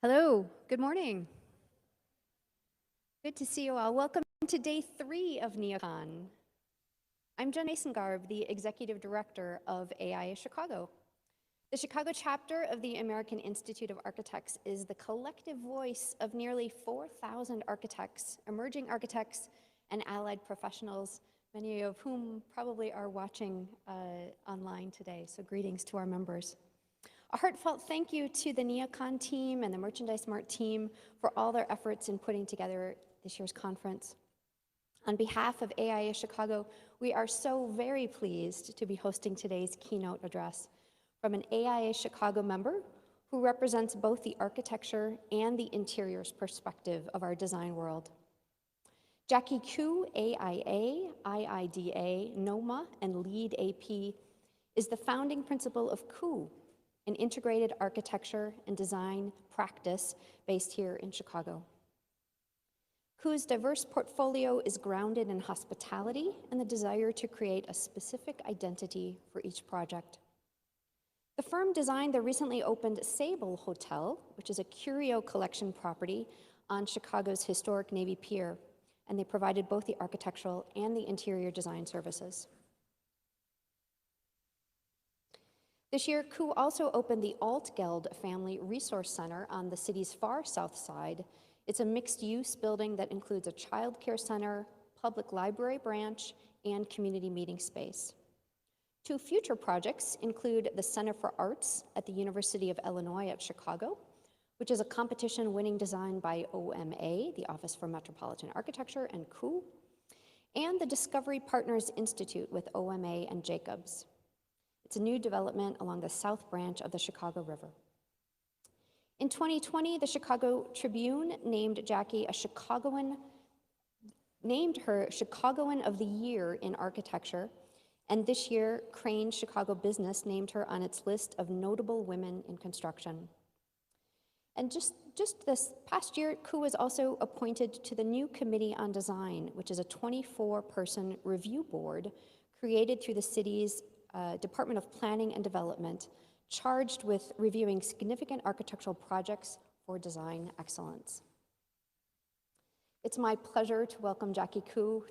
Hello, good morning. Good to see you all. Welcome to day 3 of NeoCon. I'm Jen Mason-Garb, the Executive Director of AI Chicago. The Chicago chapter of the American Institute of Architects is the collective voice of nearly 4,000 architects, emerging architects, and allied professionals, many of whom probably are watching online today, so greetings to our members. A heartfelt thank you to the NeoCon team and the Merchandise Mart team for all their efforts in putting together this year's conference. On behalf of AIA Chicago, we are so very pleased to be hosting today's keynote address from an AIA Chicago member who represents both the architecture and the interiors perspective of our design world. Jackie Koo, AIA, IIDA, NOMA, and LEAD AP, is the founding principal of Koo, an integrated architecture and design practice based here in Chicago. Koo's diverse portfolio is grounded in hospitality and the desire to create a specific identity for each project. The firm designed the recently opened Sable Hotel, which is a curio collection property on Chicago's historic Navy Pier, and they provided both the architectural and the interior design services. This year, Koo also opened the Altgeld Family Resource Center on the city's far south side. It's a mixed-use building that includes a child care center, public library branch, and community meeting space. 2 future projects include the Center for Arts at the University of Illinois at Chicago, which is a competition-winning design by OMA, the Office for Metropolitan Architecture, and Koo, and the Discovery Partners Institute with OMA and Jacobs. It's a new development along the south branch of the Chicago River. In 2020, the Chicago Tribune named Jackie a Chicagoan named her Chicagoan of the Year in Architecture, and this year, Crain's Chicago Business named her on its list of notable women in construction. And just this past year, Koo was also appointed to the new Committee on Design, which is a 24-person review board created through the city's Department of Planning and Development, charged with reviewing significant architectural projects for design excellence. It's my pleasure to welcome Jackie Koo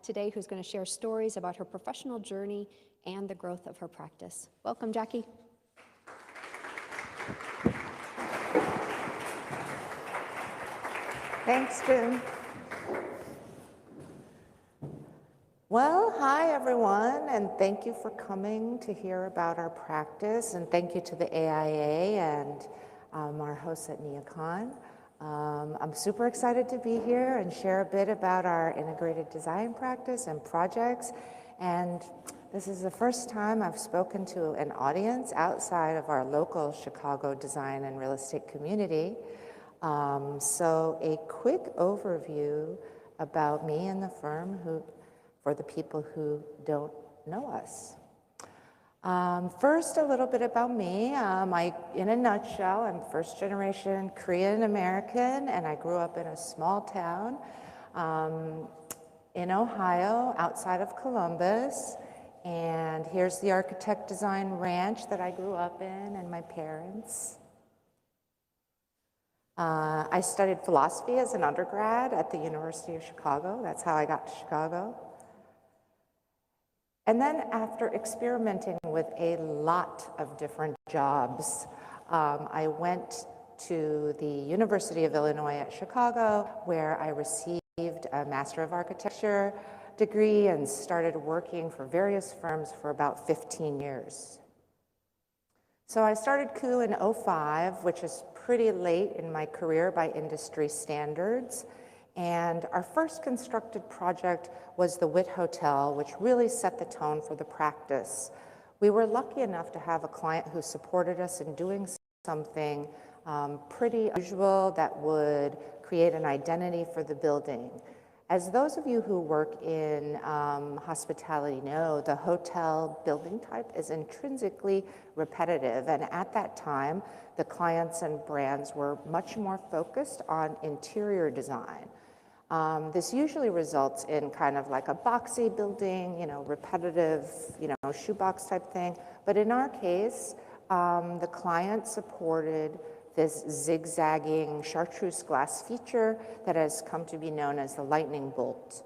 today, who's going to share stories about her professional journey and the growth of her practice. Welcome, Jackie. Thanks, June. Well, hi everyone, and thank you for coming to hear about our practice, and thank you to the AIA and our hosts at NeoCon. I'm super excited to be here and share a bit about our integrated design practice and projects, and this is the first time I've spoken to an audience outside of our local Chicago design and real estate community. So a quick overview about me and the firm for the people who don't know us. First, a little bit about me. In a nutshell, I'm first generation Korean American, and I grew up in a small town in Ohio, outside of Columbus. And here's the architect design ranch that I grew up in, and my parents. I studied philosophy as an undergrad at the University of Chicago. That's how I got to Chicago. And then after experimenting with a lot of different jobs, I went to the University of Illinois at Chicago, where I received a Master of Architecture degree and started working for various firms for about 15 years. So I started Koo in 2005, which is pretty late in my career by industry standards. And our first constructed project was the Hotel, which really set the tone for the practice. We were lucky enough to have a client who supported us in doing something pretty unusual that would create an identity for the building. As those of you who work in hospitality know, the hotel building type is intrinsically repetitive, and at that time, the clients and brands were much more focused on interior design. This usually results in kind of like a boxy building, repetitive, shoebox type thing. But in our case, the client supported this zigzagging chartreuse glass feature that has come to be known as the lightning bolt.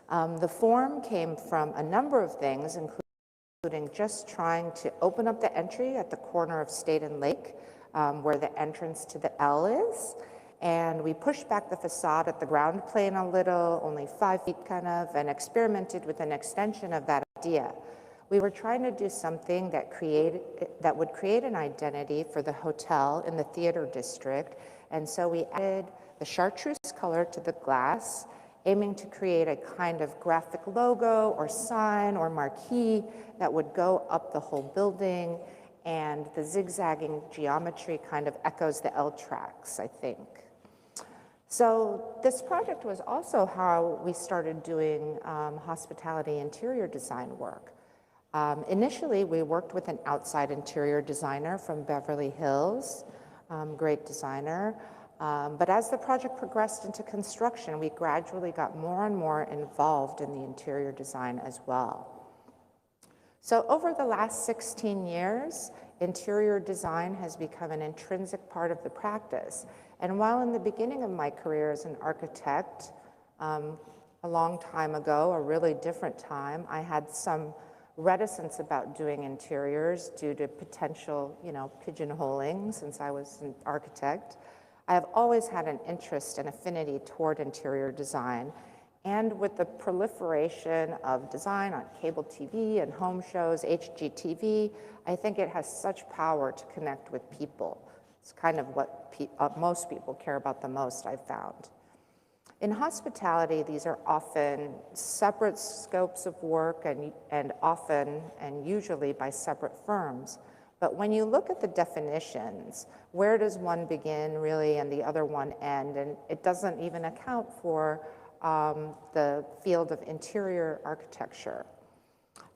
The form came from a number of things, including just trying to open up the entry at the corner of State and Lake, where the entrance to the L is. And we pushed back the facade at the ground plane a little, only 5 feet kind of, and experimented with an extension of that idea. We were trying to do something that would create an identity for the hotel in the theater district. And so we added the chartreuse color to the glass, aiming to create a kind of graphic logo or sign or marquee that would go up the whole building. And the zigzagging geometry kind of echoes the L tracks, I think. So this project was also how we started doing hospitality interior design work. Initially, we worked with an outside interior designer from Beverly Hills, great designer. But as the project progressed into construction, we gradually got more and more involved in the interior design as well. So over the last 16 years, interior design has become an intrinsic part of the practice. And while in the beginning of my career as an architect, a long time ago, a really different time, I had some reticence about doing interiors due to potential, pigeonholing since I was an architect. I have always had an interest and affinity toward interior design. And with the proliferation of design on cable TV and home shows, HGTV, I think it has such power to connect with people. It's kind of what most people care about the most, I've found. In hospitality, these are often separate scopes of work and often and usually by separate firms. But when you look at the definitions, where does one begin really and the other one end? And it doesn't even account for the field of interior architecture.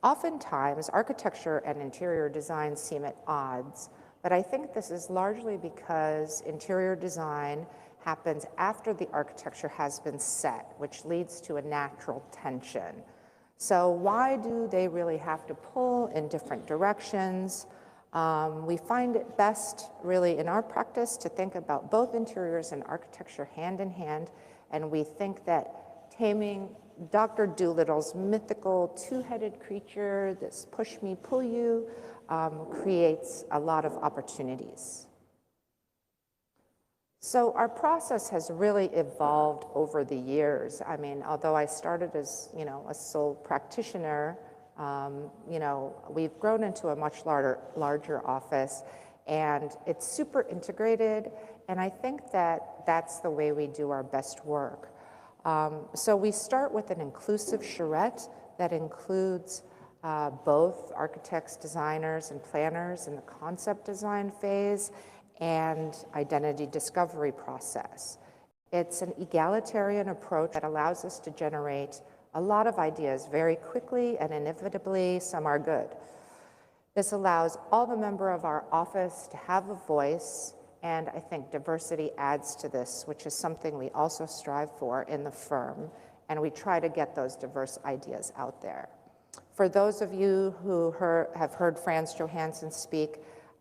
Oftentimes, architecture and interior design seem at odds, but I think this is largely because interior design happens after the architecture has been set, which leads to a natural tension. So why do they really have to pull in different directions? We find it best really in our practice to think about both interiors and architecture hand in hand, and we think that taming Dr. Doolittle's mythical two-headed creature, this push me, pull you, creates a lot of opportunities. So our process has really evolved over the years. I mean, although I started as, a sole practitioner, we've grown into a much larger office, and it's super integrated, and I think that that's the way we do our best work. So we start with an inclusive charrette that includes both architects, designers, and planners in the concept design phase and identity discovery process. It's an egalitarian approach that allows us to generate a lot of ideas very quickly, and inevitably some are good. This allows all the members of our office to have a voice, and I think diversity adds to this, which is something we also strive for in the firm, and we try to get those diverse ideas out there. For those of you who have heard Frans Johansson speak,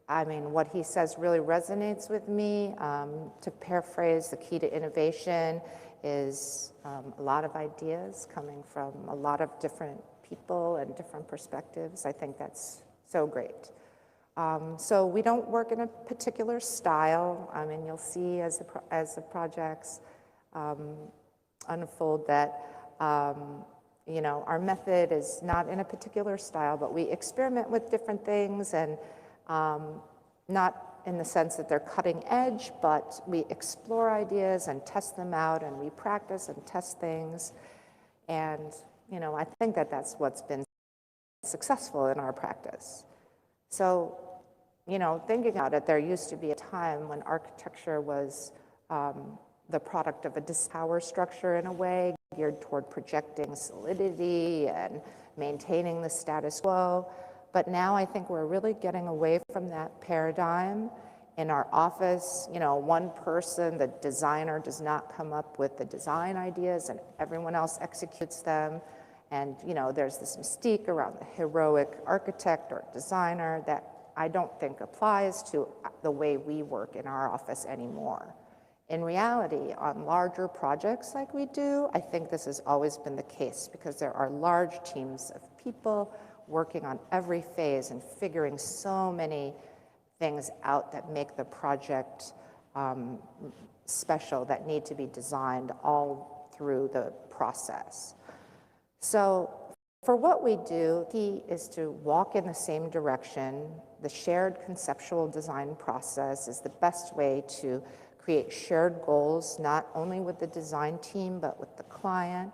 I mean, what he says really resonates with me. To paraphrase, the key to innovation is a lot of ideas coming from a lot of different people and different perspectives. I think that's so great. So we don't work in a particular style. I mean, you'll see as the projects unfold that our method is not in a particular style, but we experiment with different things, and not in the sense that they're cutting edge, but we explore ideas and test them out, and we practice and test things. And, I think that that's what's been successful in our practice. So, thinking about it, there used to be a time when architecture was the product of a power structure in a way, geared toward projecting solidity and maintaining the status quo. But now I think we're really getting away from that paradigm. In our office, one person, the designer, does not come up with the design ideas and everyone else executes them. And there's this mystique around the heroic architect or designer that I don't think applies to the way we work in our office anymore. In reality, on larger projects like we do, I think this has always been the case because there are large teams of people working on every phase and figuring so many things out that make the project special, that need to be designed all through the process. So for what we do, the key is to walk in the same direction. The shared conceptual design process is the best way to create shared goals, not only with the design team, but with the client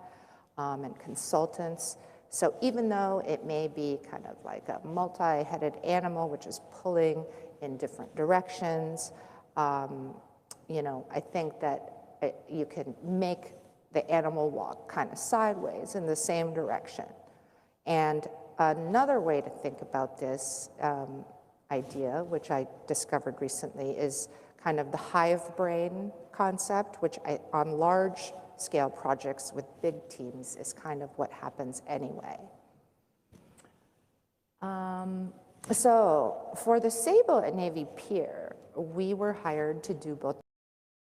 and consultants. So even though it may be kind of like a multi-headed animal, which is pulling in different directions, I think that you can make the animal walk kind of sideways in the same direction. And another way to think about this idea, which I discovered recently, is kind of the hive brain concept, which on large scale projects with big teams is kind of what happens anyway. So for the Sable at Navy Pier, we were hired to do both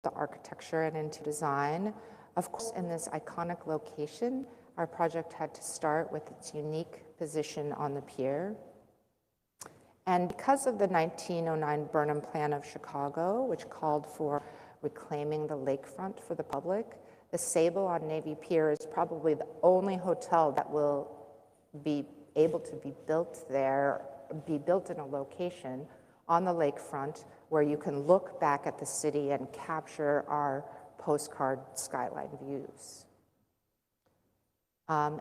the architecture and into design. Of course, in this iconic location, our project had to start with its unique position on the pier. And because of the 1909 Burnham Plan of Chicago, which called for reclaiming the lakefront for the public, the Sable on Navy Pier is probably the only hotel that will be able to be built there, be built in a location on the lakefront where you can look back at the city and capture our postcard skyline views.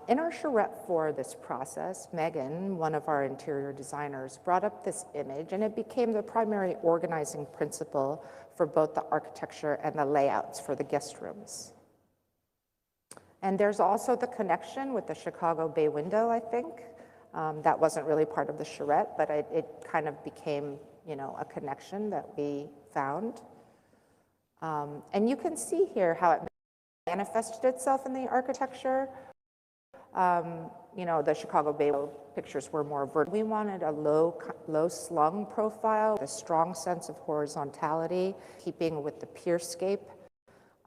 In our charrette for this process, Megan, one of our interior designers, brought up this image, and it became the primary organizing principle for both the architecture and the layouts for the guest rooms. And there's also the connection with the Chicago Bay window, I think. That wasn't really part of the charrette, but it kind of became, a connection that we found. And you can see here how it manifested itself in the architecture. The Chicago Bay pictures were more vertical. We wanted a low slung profile, a strong sense of horizontality, keeping with the pierscape.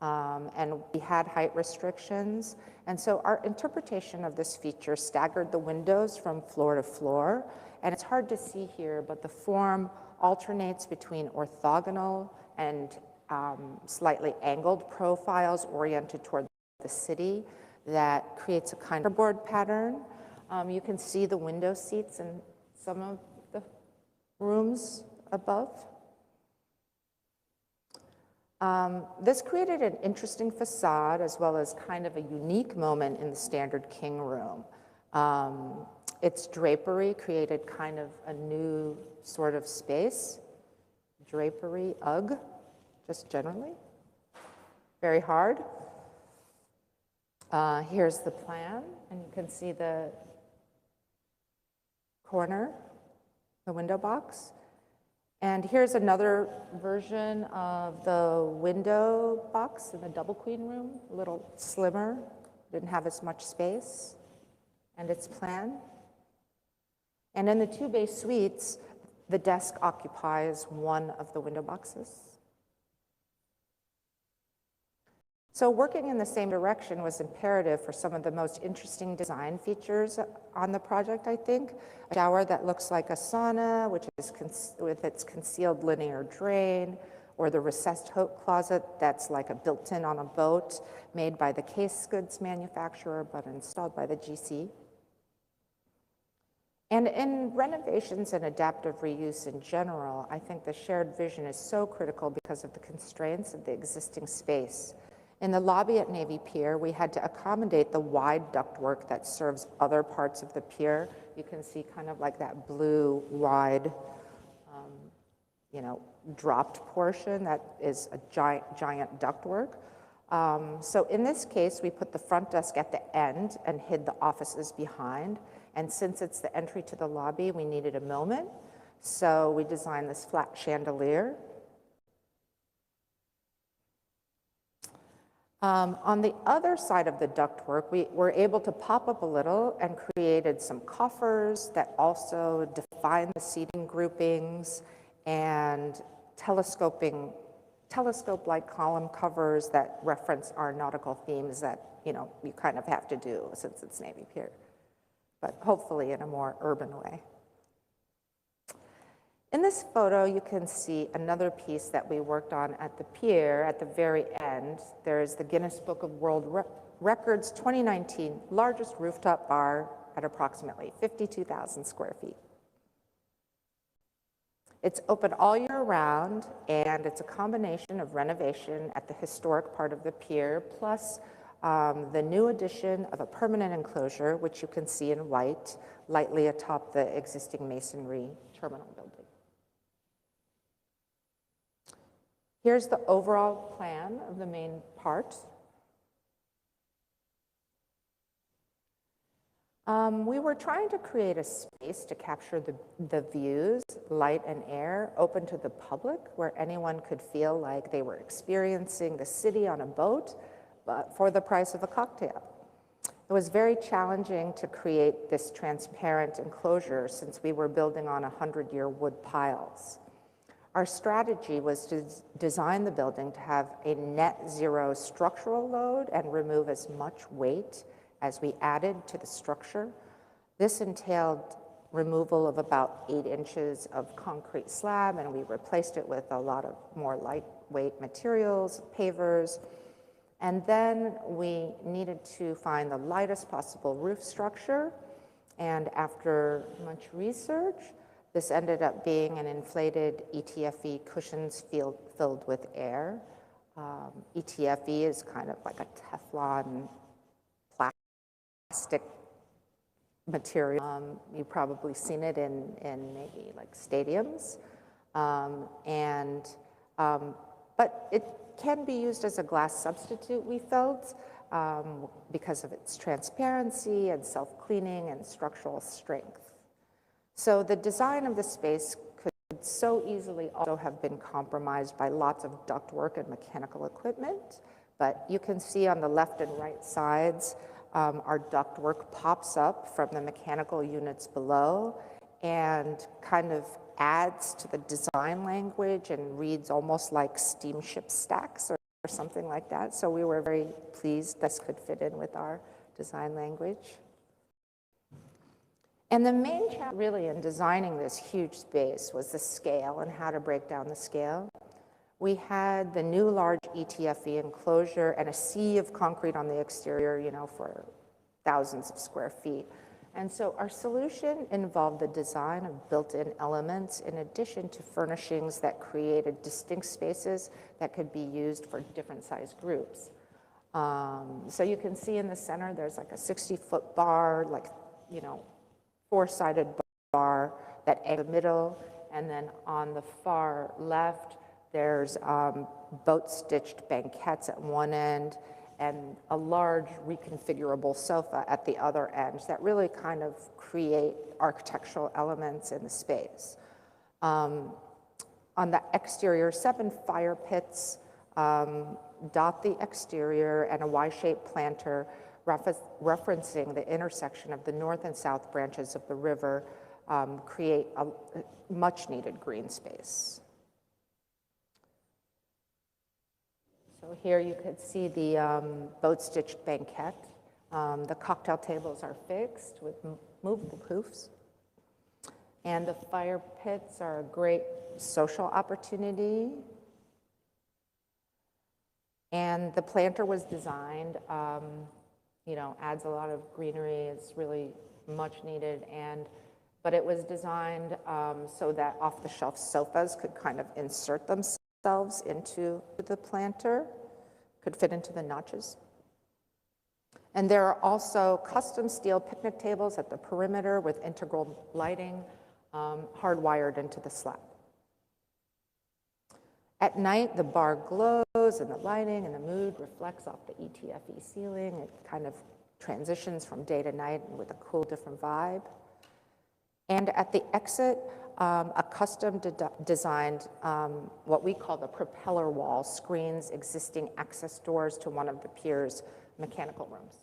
And we had height restrictions. And so our interpretation of this feature staggered the windows from floor to floor. And it's hard to see here, but the form alternates between orthogonal and slightly angled profiles oriented toward the city that creates a kind of board pattern. You can see the window seats in some of the rooms above. This created an interesting facade as well as kind of a unique moment in the standard king room. Its drapery created kind of a new sort of space. Drapery, ugh, just generally. Very hard. Here's the plan, and you can see the corner, the window box. And here's another version of the window box in the double queen room, a little slimmer, didn't have as much space, and its plan. And in the 2 bay suites, the desk occupies one of the window boxes. So working in the same direction was imperative for some of the most interesting design features on the project, I think. A shower that looks like a sauna, which is with its concealed linear drain, or the recessed hoat closet that's like a built-in on a boat, made by the case goods manufacturer, but installed by the GC. And in renovations and adaptive reuse in general, I think the shared vision is so critical because of the constraints of the existing space. In the lobby at Navy Pier, we had to accommodate the wide ductwork that serves other parts of the pier. You can see kind of like that blue, wide, dropped portion that is a giant ductwork. So in this case, we put the front desk at the end and hid the offices behind. And since it's the entry to the lobby, we needed a moment. So we designed this flat chandelier. On the other side of the ductwork, we were able to pop up a little and created some coffers that also define the seating groupings and telescope-like column covers that reference our nautical themes that, you kind of have to do since it's Navy Pier, but hopefully in a more urban way. In this photo, you can see another piece that we worked on at the pier. At the very end, there's the Guinness Book of World Records 2019 largest rooftop bar at approximately 52,000 square feet. It's open all year round, and it's a combination of renovation at the historic part of the pier, plus the new addition of a permanent enclosure, which you can see in white, lightly atop the existing masonry terminal building. Here's the overall plan of the main part. We were trying to create a space to capture the views, light and air, open to the public, where anyone could feel like they were experiencing the city on a boat, but for the price of a cocktail. It was very challenging to create this transparent enclosure since we were building on 100-year wood piles. Our strategy was to design the building to have a net zero structural load and remove as much weight as we added to the structure. This entailed removal of about 8 inches of concrete slab, and we replaced it with a lot of more lightweight materials, pavers. And then we needed to find the lightest possible roof structure. And after much research, this ended up being an inflated ETFE cushions filled with air. ETFE is kind of like a Teflon plastic material. You've probably seen it in maybe like stadiums. But it can be used as a glass substitute, we felt. because of its transparency and self-cleaning and structural strength. So the design of the space could so easily also have been compromised by lots of ductwork and mechanical equipment, but you can see on the left and right sides, our ductwork pops up from the mechanical units below and kind of adds to the design language and reads almost like steamship stacks or something like that. So we were very pleased this could fit in with our design language. And the main challenge really in designing this huge space was the scale and how to break down the scale. We had the new large ETFE enclosure and a sea of concrete on the exterior, for thousands of square feet. And so our solution involved the design of built-in elements in addition to furnishings that created distinct spaces that could be used for different size groups. So you can see in the center, there's like a 60-foot bar, four-sided bar that in the middle, and then on the far left, there's boat-stitched banquettes at one end and a large reconfigurable sofa at the other end that really kind of create architectural elements in the space. On the exterior, 7 fire pits dot the exterior, and a Y-shaped planter referencing the intersection of the north and south branches of the river create a much-needed green space. So here you could see the boat-stitched banquette. The cocktail tables are fixed with movable poofs. And the fire pits are a great social opportunity. And the planter was designed, adds a lot of greenery. It's really much needed. But it was designed so that off-the-shelf sofas could kind of insert themselves into the planter, could fit into the notches. And there are also custom steel picnic tables at the perimeter with integral lighting hardwired into the slab. At night, the bar glows and the lighting and the mood reflects off the ETFE ceiling. It kind of transitions from day to night with a cool, different vibe. And at the exit, a custom designed, what we call the propeller wall, screens existing access doors to one of the pier's mechanical rooms.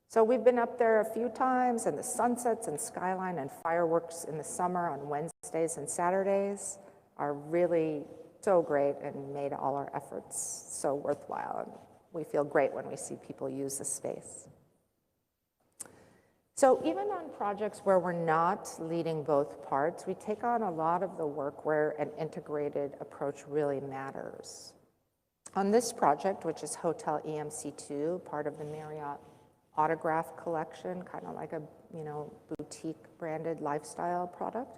So we've been up there a few times, and the sunsets and skyline and fireworks in the summer on Wednesdays and Saturdays are really so great and made all our efforts so worthwhile. And we feel great when we see people use the space. So even on projects where we're not leading both parts, we take on a lot of the work where an integrated approach really matters. On this project, which is Hotel EMC2, part of the Marriott Autograph collection, kind of like a boutique branded lifestyle product,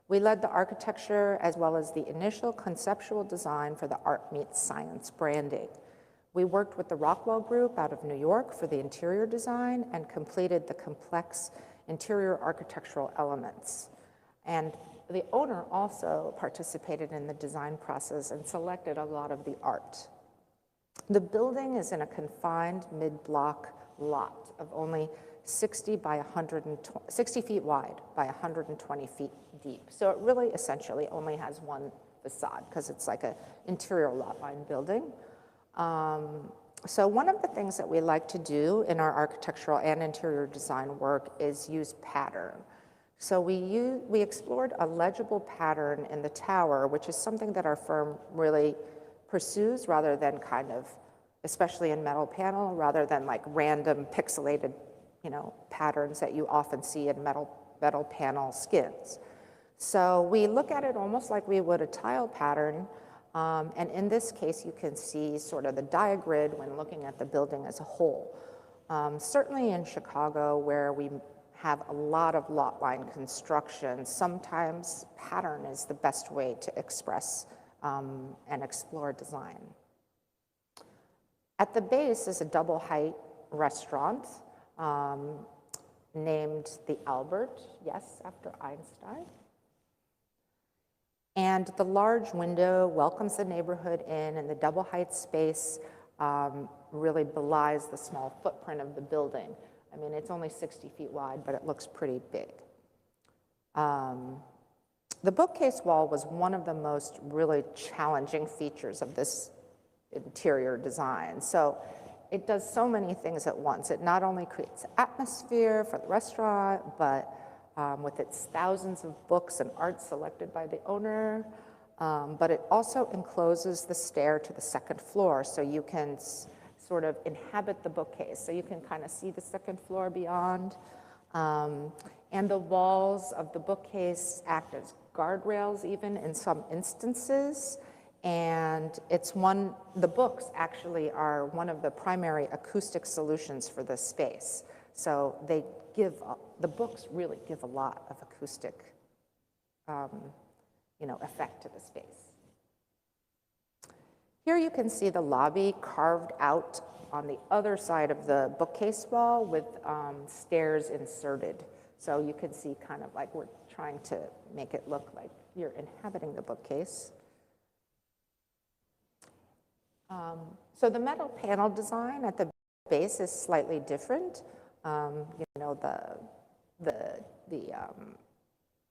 we led the architecture as well as the initial conceptual design for the Art Meets Science branding. We worked with the Rockwell Group out of New York for the interior design and completed the complex interior architectural elements. And the owner also participated in the design process and selected a lot of the art. The building is in a confined mid-block lot of only 60 feet wide by 120 feet deep. So it really essentially only has one facade because it's like an interior lot line building. So one of the things that we like to do in our architectural and interior design work is use pattern. So we explored a legible pattern in the tower, which is something that our firm really pursues rather than kind of, especially in metal panel, rather than like random pixelated, patterns that you often see in metal panel skins. So we look at it almost like we would a tile pattern. And in this case, you can see sort of the diagrid when looking at the building as a whole. Certainly in Chicago, where we have a lot of lot line construction, sometimes pattern is the best way to express and explore design. At the base is a double height restaurant named the Albert, yes, after Einstein. And the large window welcomes the neighborhood in, and the double height space really belies the small footprint of the building. I mean, it's only 60 feet wide, but it looks pretty big. The bookcase wall was one of the most really challenging features of this interior design. So it does so many things at once. It not only creates atmosphere for the restaurant, but with its thousands of books and art selected by the owner, but it also encloses the stair to the second floor, so you can sort of inhabit the bookcase, so you can kind of see the second floor beyond. And the walls of the bookcase act as guardrails even in some instances. And the books actually are one of the primary acoustic solutions for this space. So the books really give a lot of acoustic, effect to the space. Here you can see the lobby carved out on the other side of the bookcase wall with stairs inserted. So you can see kind of like we're trying to make it look like you're inhabiting the bookcase. So the metal panel design at the base is slightly different. The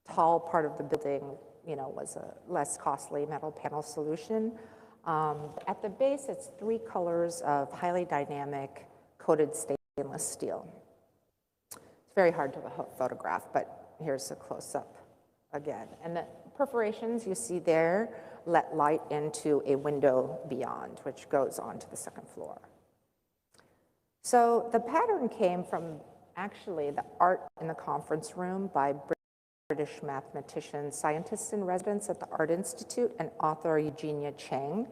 tall part of the building, was a less costly metal panel solution. At the base, it's 3 colors of highly dynamic coated stainless steel. It's very hard to photograph, but here's a close-up again. And the perforations you see there let light into a window beyond, which goes onto the second floor. So the pattern came from actually the art in the conference room by British mathematician, scientists in residence at the Art Institute, and author Eugenia Cheng.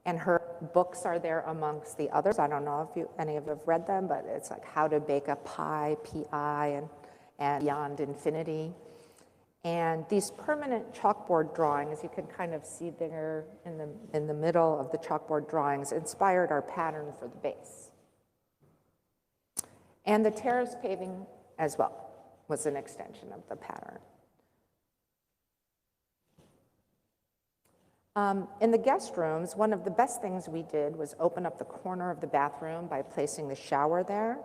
And her books are there amongst the others. I don't know if any of you have read them, but it's like How to Bake a Pie, P-I, and Beyond Infinity. And these permanent chalkboard drawings, you can kind of see there in the middle of the chalkboard drawings, inspired our pattern for the base. And the terrace paving as well was an extension of the pattern. In the guest rooms, one of the best things we did was open up the corner of the bathroom by placing the shower there.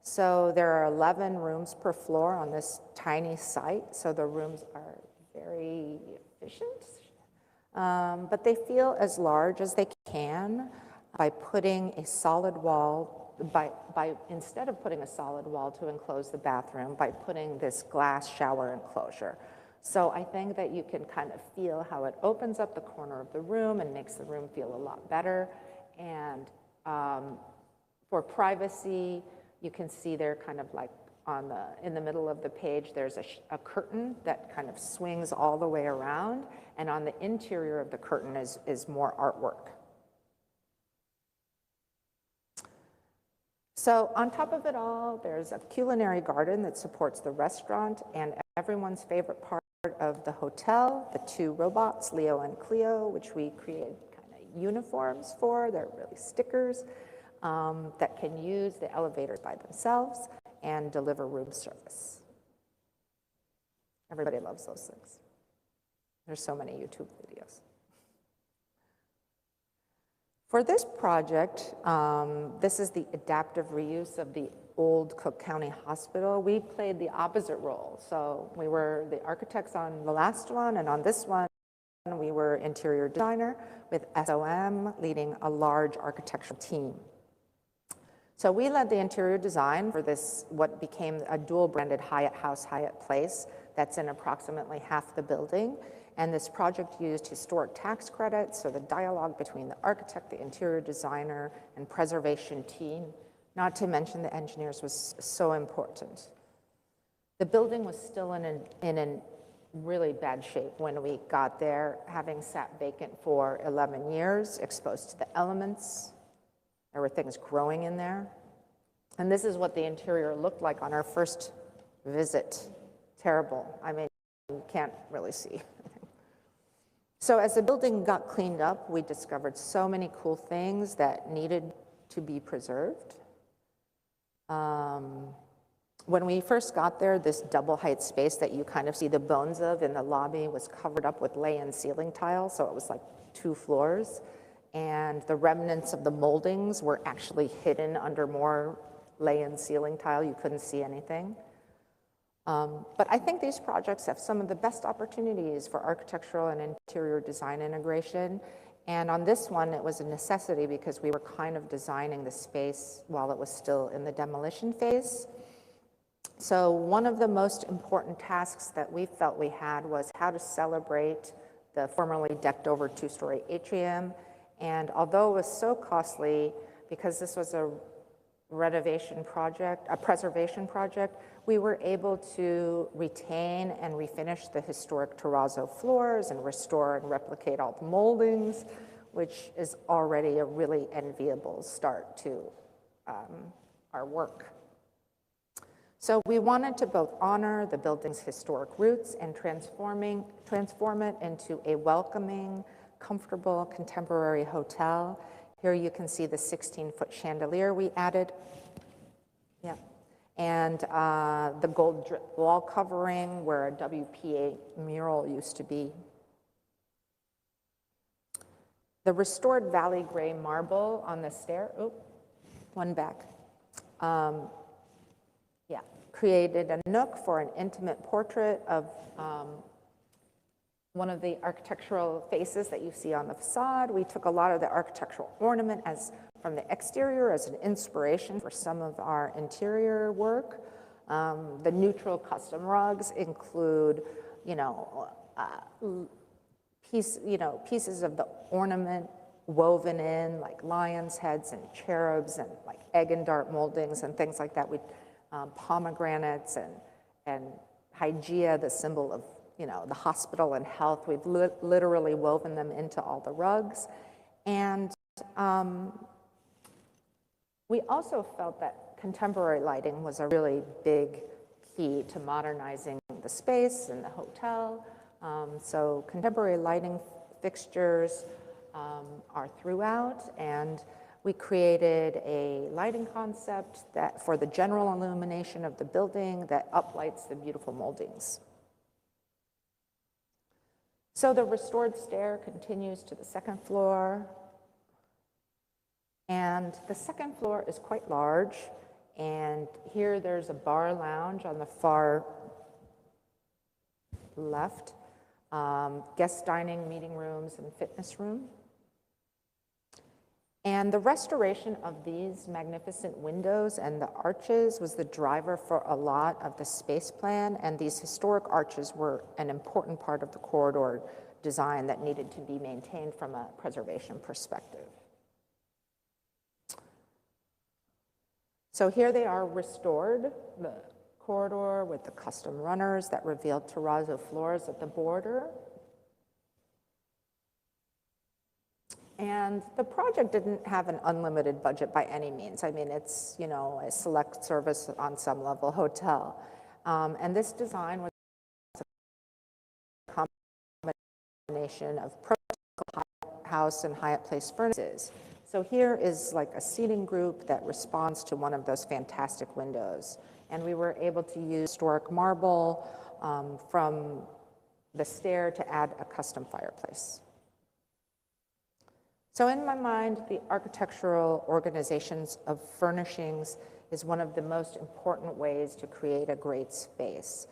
So there are 11 rooms per floor on this tiny site, so the rooms are very efficient, but they feel as large as they can by putting a solid wall, instead of putting a solid wall to enclose the bathroom, by putting this glass shower enclosure. So I think that you can kind of feel how it opens up the corner of the room and makes the room feel a lot better. And for privacy, you can see there kind of like in the middle of the page, there's a curtain that kind of swings all the way around. And on the interior of the curtain is more artwork. So on top of it all, there's a culinary garden that supports the restaurant and everyone's favorite part of the hotel, the 2 robots, Leo and Cleo, which we created kind of uniforms for. They're really stickers that can use the elevators by themselves and deliver room service. Everybody loves those things. There's so many YouTube videos. For this project, this is the adaptive reuse of the old Cook County Hospital. We played the opposite role. So we were the architects on the last one, and on this one, we were interior designer with SOM leading a large architectural team. So we led the interior design for this, what became a dual-branded Hyatt House, Hyatt Place, that's in approximately half the building. And this project used historic tax credits, so the dialogue between the architect, the interior designer, and preservation team, not to mention the engineers, was so important. The building was still in a really bad shape when we got there, having sat vacant for 11 years, exposed to the elements. There were things growing in there. And this is what the interior looked like on our first visit. Terrible. I mean, you can't really see. So as the building got cleaned up, we discovered so many cool things that needed to be preserved. When we first got there, this double height space that you kind of see the bones of in the lobby was covered up with lay-in ceiling tile, so it was like 2 floors. and the remnants of the moldings were actually hidden under more lay-in ceiling tile. You couldn't see anything. But I think these projects have some of the best opportunities for architectural and interior design integration. And on this one, it was a necessity because we were kind of designing the space while it was still in the demolition phase. So one of the most important tasks that we felt we had was how to celebrate the formerly decked over two-story atrium. And although it was so costly, because this was a renovation project, a preservation project, we were able to retain and refinish the historic terrazzo floors and restore and replicate all the moldings, which is already a really enviable start to our work. So we wanted to both honor the building's historic roots and transform it into a welcoming, comfortable, contemporary hotel. Here you can see the 16-foot chandelier we added. Yeah. And the gold drip wall covering where a WPA mural used to be. The restored valley gray marble on the stair, one back. Created a nook for an intimate portrait of one of the architectural faces that you see on the facade. We took a lot of the architectural ornament from the exterior as an inspiration for some of our interior work. The neutral custom rugs include, pieces of the ornament woven in, like lions' heads and cherubs and like egg and dart moldings and things like that. Pomegranates and Hygeia, the symbol of the hospital and health. We've literally woven them into all the rugs. And we also felt that contemporary lighting was a really big key to modernizing the space and the hotel. So contemporary lighting fixtures are throughout, and we created a lighting concept for the general illumination of the building that uplights the beautiful moldings. So the restored stair continues to the second floor. And the second floor is quite large. And here there's a bar lounge on the far left, guest dining, meeting rooms, and fitness room. And the restoration of these magnificent windows and the arches was the driver for a lot of the space plan, and these historic arches were an important part of the corridor design that needed to be maintained from a preservation perspective. So here they are restored, the corridor with the custom runners that revealed terrazzo floors at the border. And the project didn't have an unlimited budget by any means. I mean, it's, a select service on some level hotel. And this design was a combination of prototypical Hyatt House and Hyatt Place furnaces. So here is like a seating group that responds to one of those fantastic windows. And we were able to use historic marble from the stair to add a custom fireplace. So in my mind, the architectural organizations of furnishings is one of the most important ways to create a great space.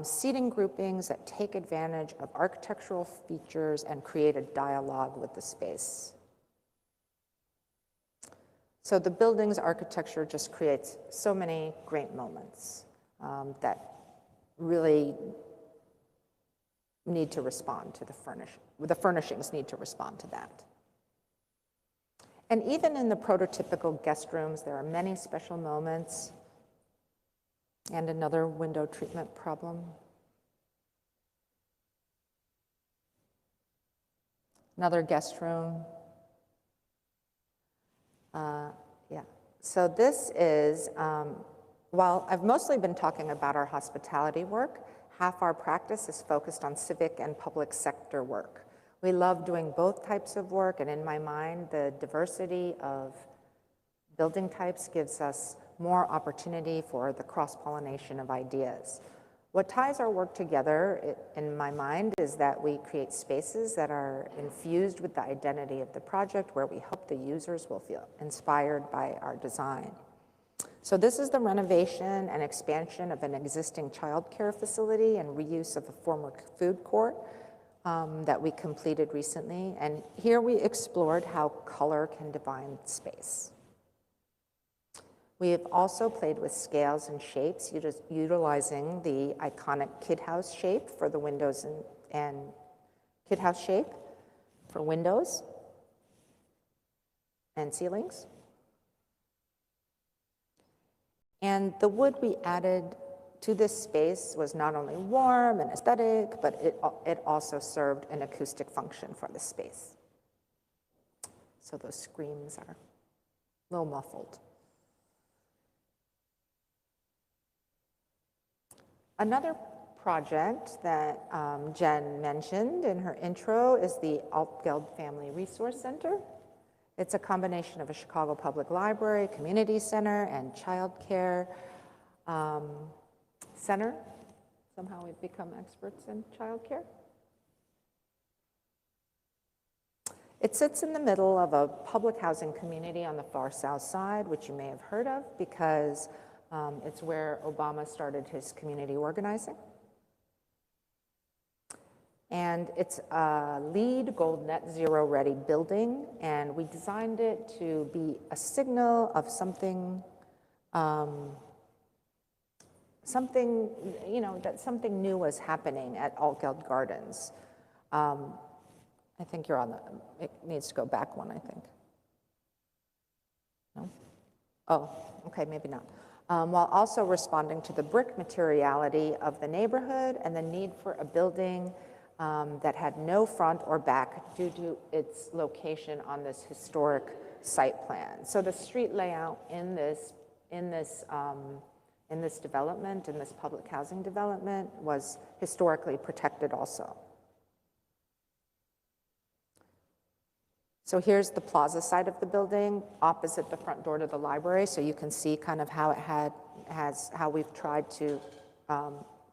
Seating groupings that take advantage of architectural features and create a dialogue with the space. So the building's architecture just creates so many great moments that really need to respond to the furnishings need to respond to that. And even in the prototypical guest rooms, there are many special moments. And another window treatment problem. Another guest room. So this is, while I've mostly been talking about our hospitality work, half our practice is focused on civic and public sector work. We love doing both types of work, and in my mind, the diversity of building types gives us more opportunity for the cross-pollination of ideas. What ties our work together, in my mind, is that we create spaces that are infused with the identity of the project, where we hope the users will feel inspired by our design. So this is the renovation and expansion of an existing childcare facility and reuse of a former food court that we completed recently. And here we explored how color can define space. We have also played with scales and shapes, utilizing the iconic kid house shape for the windows and kid house shape for windows and ceilings. And the wood we added to this space was not only warm and aesthetic, but it also served an acoustic function for the space. So those screams are a little muffled. Another project that Jen mentioned in her intro is the Altgeld Family Resource Center. It's a combination of a Chicago Public Library, community center, and childcare center. Somehow we've become experts in childcare. It sits in the middle of a public housing community on the far south side, which you may have heard of because it's where Obama started his community organizing. And it's a LEED Gold Net Zero ready building, and we designed it to be a signal of something, that something new was happening at Altgeld Gardens. I think you're on it needs to go back one, I think. No? Oh, okay, maybe not. While also responding to the brick materiality of the neighborhood and the need for a building that had no front or back due to its location on this historic site plan. So the street layout in this development, in this public housing development, was historically protected also. So here's the plaza side of the building, opposite the front door to the library. So you can see kind of how how we've tried to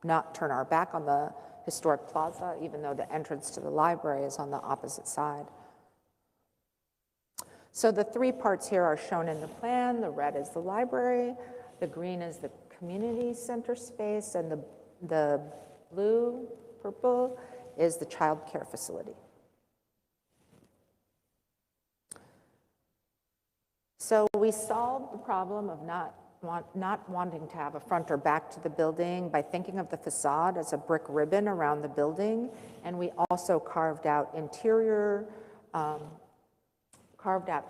not turn our back on the historic plaza, even though the entrance to the library is on the opposite side. So the three parts here are shown in the plan. The red is the library, the green is the community center space, and the blue, purple is the child care facility. So we solved the problem of not wanting to have a front or back to the building by thinking of the facade as a brick ribbon around the building. And we also carved out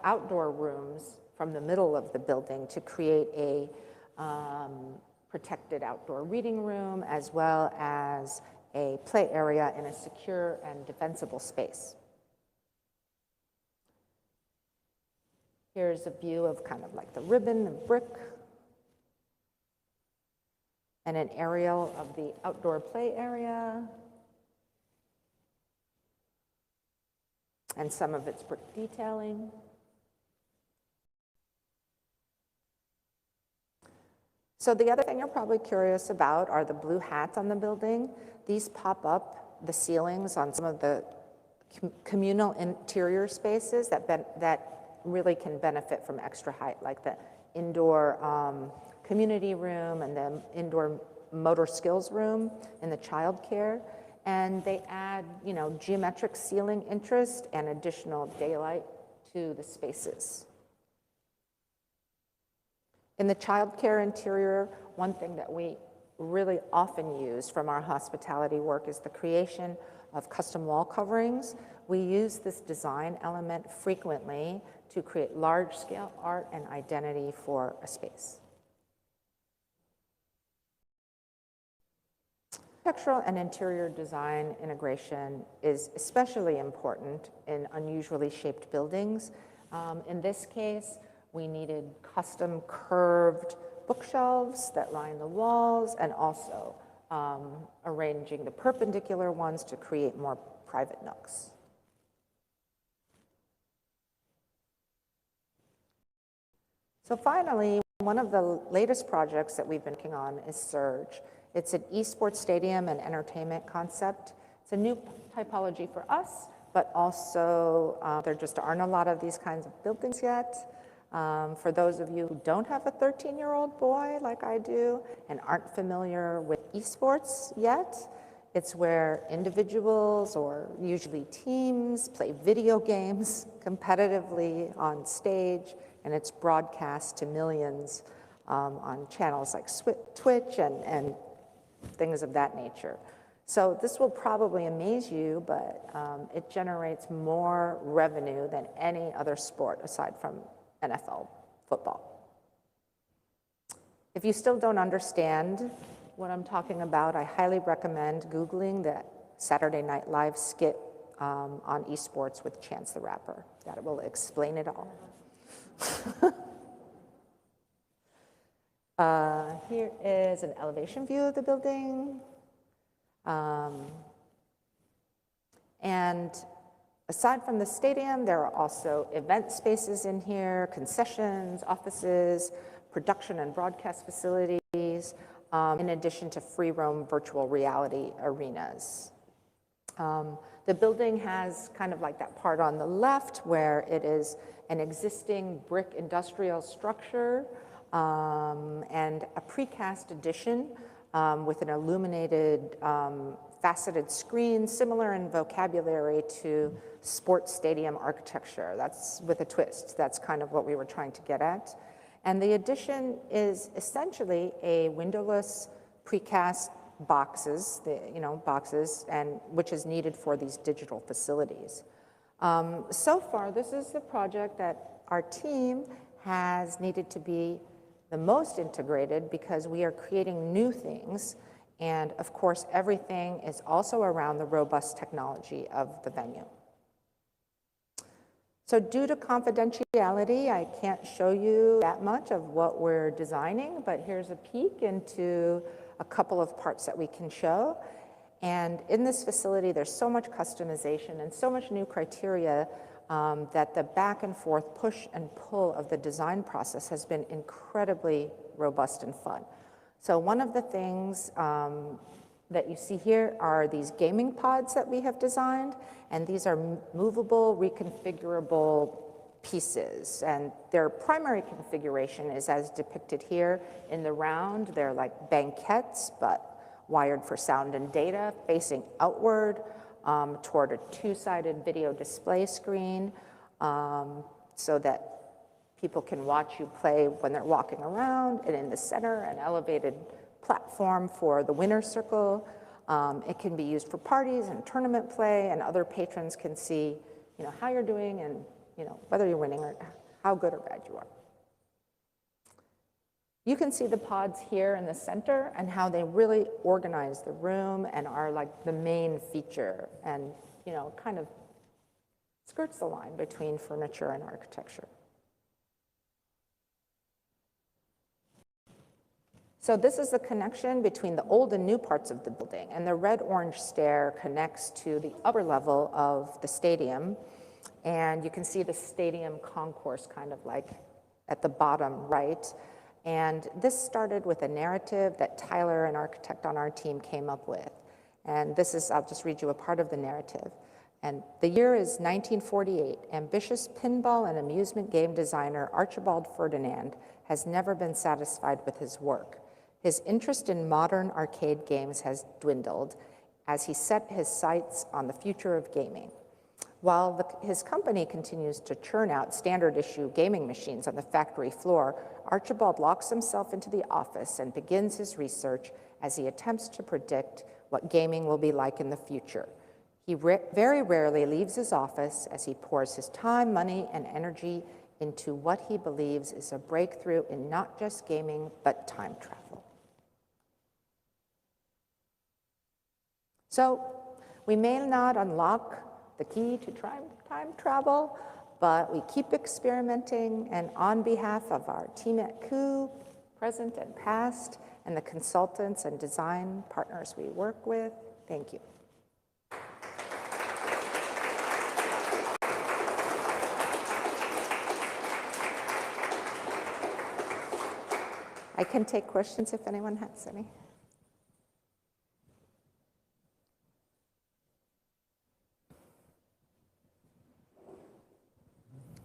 outdoor rooms from the middle of the building to create a protected outdoor reading room, as well as a play area in a secure and defensible space. Here's a view of kind of like the ribbon and brick, and an aerial of the outdoor play area, and some of its brick detailing. So the other thing you're probably curious about are the blue hats on the building. These pop up the ceilings on some of the communal interior spaces that really can benefit from extra height, like the indoor community room and the indoor motor skills room in the child care. And they add, geometric ceiling interest and additional daylight to the spaces. In the child care interior, one thing that we really often use from our hospitality work is the creation of custom wall coverings. We use this design element frequently to create large-scale art and identity for a space. Architectural and interior design integration is especially important in unusually shaped buildings. In this case, we needed custom curved bookshelves that line the walls, and also arranging the perpendicular ones to create more private nooks. So finally, one of the latest projects that we've been working on is Surge. It's an esports stadium and entertainment concept. It's a new typology for us, but also there just aren't a lot of these kinds of buildings yet. For those of you who don't have a 13-year-old boy like I do and aren't familiar with esports yet, it's where individuals or usually teams play video games competitively on stage, and it's broadcast to millions on channels like Twitch and things of that nature. So this will probably amaze you, but it generates more revenue than any other sport aside from NFL football. If you still don't understand what I'm talking about, I highly recommend Googling the Saturday Night Live skit on esports with Chance the Rapper. That will explain it all. Here is an elevation view of the building. And aside from the stadium, there are also event spaces in here, concessions, offices, production and broadcast facilities, in addition to free roam virtual reality arenas. The building has kind of like that part on the left where it is an existing brick industrial structure and a precast addition with an illuminated faceted screen, similar in vocabulary to sports stadium architecture. That's with a twist. That's kind of what we were trying to get at. And the addition is essentially a windowless precast boxes, and which is needed for these digital facilities. So far, this is the project that our team has needed to be the most integrated because we are creating new things. And of course, everything is also around the robust technology of the venue. So due to confidentiality, I can't show you that much of what we're designing, but here's a peek into a couple of parts that we can show. And in this facility, there's so much customization and so much new criteria that the back and forth push and pull of the design process has been incredibly robust and fun. So one of the things that you see here are these gaming pods that we have designed, and these are movable, reconfigurable pieces. And their primary configuration is as depicted here in the round. They're like banquettes, but wired for sound and data, facing outward toward a two-sided video display screen so that people can watch you play when they're walking around, and in the center, an elevated platform for the winner's circle. It can be used for parties and tournament play, and other patrons can see, how you're doing and, whether you're winning or how good or bad you are. You can see the pods here in the center and how they really organize the room and are like the main feature and, kind of skirts the line between furniture and architecture. So this is the connection between the old and new parts of the building, and the red-orange stair connects to the upper level of the stadium, and you can see the stadium concourse kind of like at the bottom right. And this started with a narrative that Tyler, an architect on our team, came up with. And this is, I'll just read you a part of the narrative. And the year is 1948. Ambitious pinball and amusement game designer Archibald Ferdinand has never been satisfied with his work. His interest in modern arcade games has dwindled as he set his sights on the future of gaming. While his company continues to churn out standard issue gaming machines on the factory floor, Archibald locks himself into the office and begins his research as he attempts to predict what gaming will be like in the future. He very rarely leaves his office as he pours his time, money, and energy into what he believes is a breakthrough in not just gaming, but time travel. So we may not unlock the key to time travel, but we keep experimenting, and on behalf of our team at Koo, present and past, and the consultants and design partners we work with, thank you. I can take questions if anyone has any.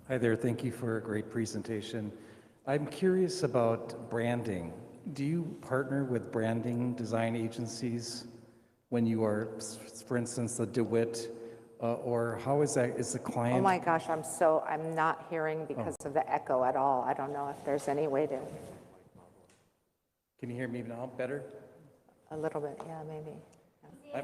Hi there, thank you for a great presentation. I'm curious about branding. Do you partner with branding design agencies when you are, for instance, the DeWitt, or how is that, is the Oh client? my gosh, I'm not hearing because of the echo at all. I don't know if there's any way to, Can you hear me now better? a little bit, yeah, maybe. I-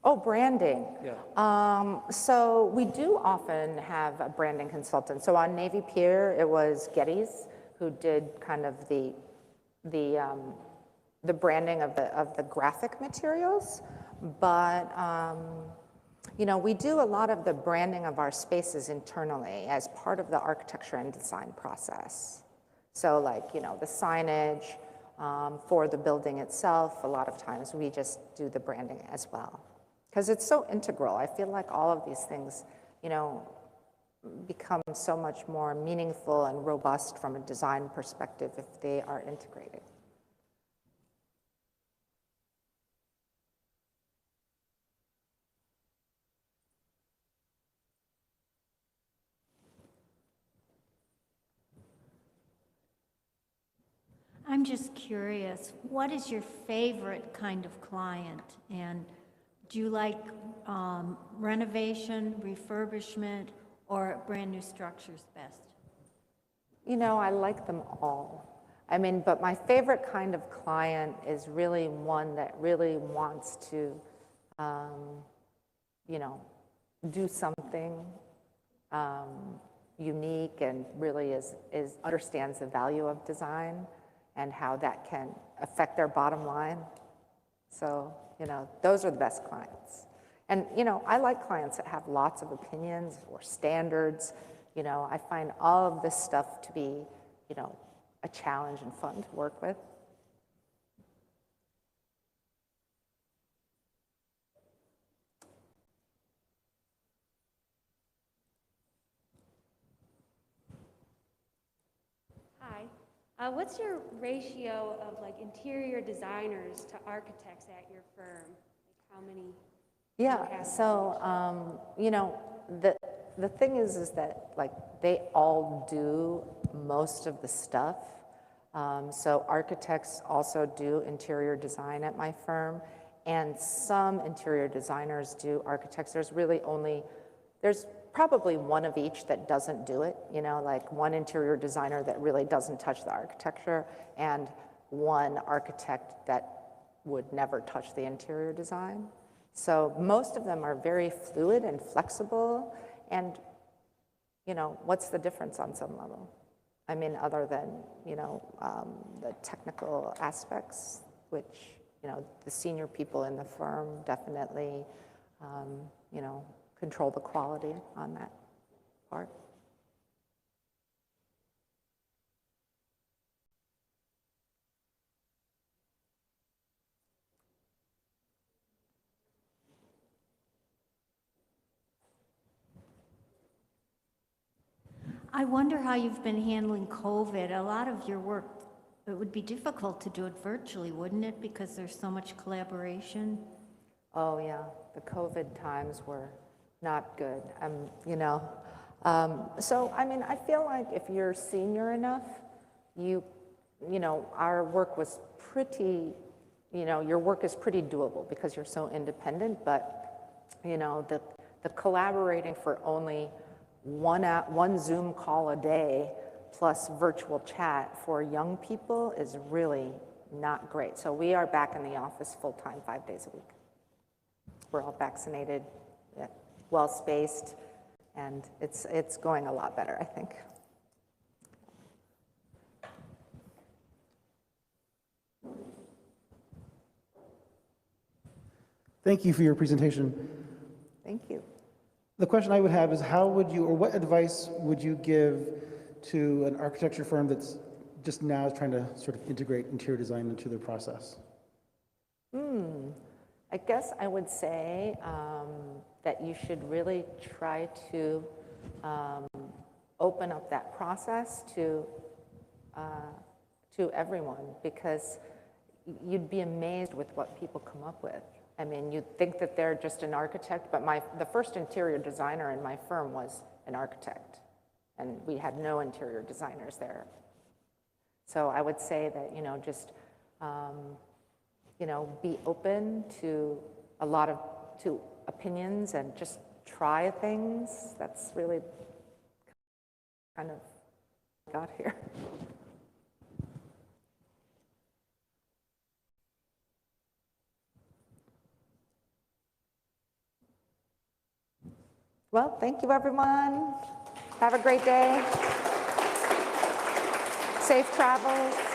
Oh, branding. Yeah. So we do often have a branding consultant. So on Navy Pier, it was Getty's who did kind of the branding of the graphic materials. But you know, we do a lot of the branding of our spaces internally as part of the architecture and design process. So like, you know, the signage for the building itself, a lot of times we just do the branding as well. Because it's so integral. I feel like all of these things, you know, become so much more meaningful and robust from a design perspective if they are integrated. I'm just curious, what is your favorite kind of client? And do you like renovation, refurbishment, or brand new structures best? You know, I like them all. I mean, but my favorite kind of client is really one that really wants to, you know, do something unique and really understands the value of design and how that can affect their bottom line. So, you know, those are the best clients. And, you know, I like clients that have lots of opinions or standards. You know, I find all of this stuff to be, you know, a challenge and fun to work with. Hi. What's your ratio of like interior designers to architects at your firm? Like how many? Yeah, so, you know, the thing is that like they all do most of the stuff. So architects also do interior design at my firm, and some interior designers do architects. There's probably one of each that doesn't do it, you know, like one interior designer that really doesn't touch the architecture, and one architect that would never touch the interior design. So most of them are very fluid and flexible, and, you know, what's the difference on some level? I mean, other than, you know, the technical aspects, which, you know, the senior people in the firm definitely, you know, control the quality on that part. I wonder how you've been handling COVID. A lot of your work, it would be difficult to do it virtually, wouldn't it? Because there's so much collaboration. Oh yeah, the COVID times were not good. You know, so I mean, I feel like if you're senior enough, you know, our work was pretty, you know, your work is pretty doable because you're so independent. But you know, the collaborating for only one Zoom call a day plus virtual chat for young people is really not great. So we are back in the office full-time, 5 days a week. We're all vaccinated, well-spaced, and it's going a lot better, I think. Thank you for your presentation. Thank you. The question I would have is how would you, or what advice would you give to an architecture firm that's just now trying to sort of integrate interior design into their process? I guess I would say that you should really try to open up that process to everyone, because you'd be amazed with what people come up with. I mean, you'd think that they're just an architect, but the first interior designer in my firm was an architect, and we had no interior designers there. So I would say that, just, be open to to opinions and just try things. That's really kind of got here. Well, thank you, everyone. Have a great day. Safe travels.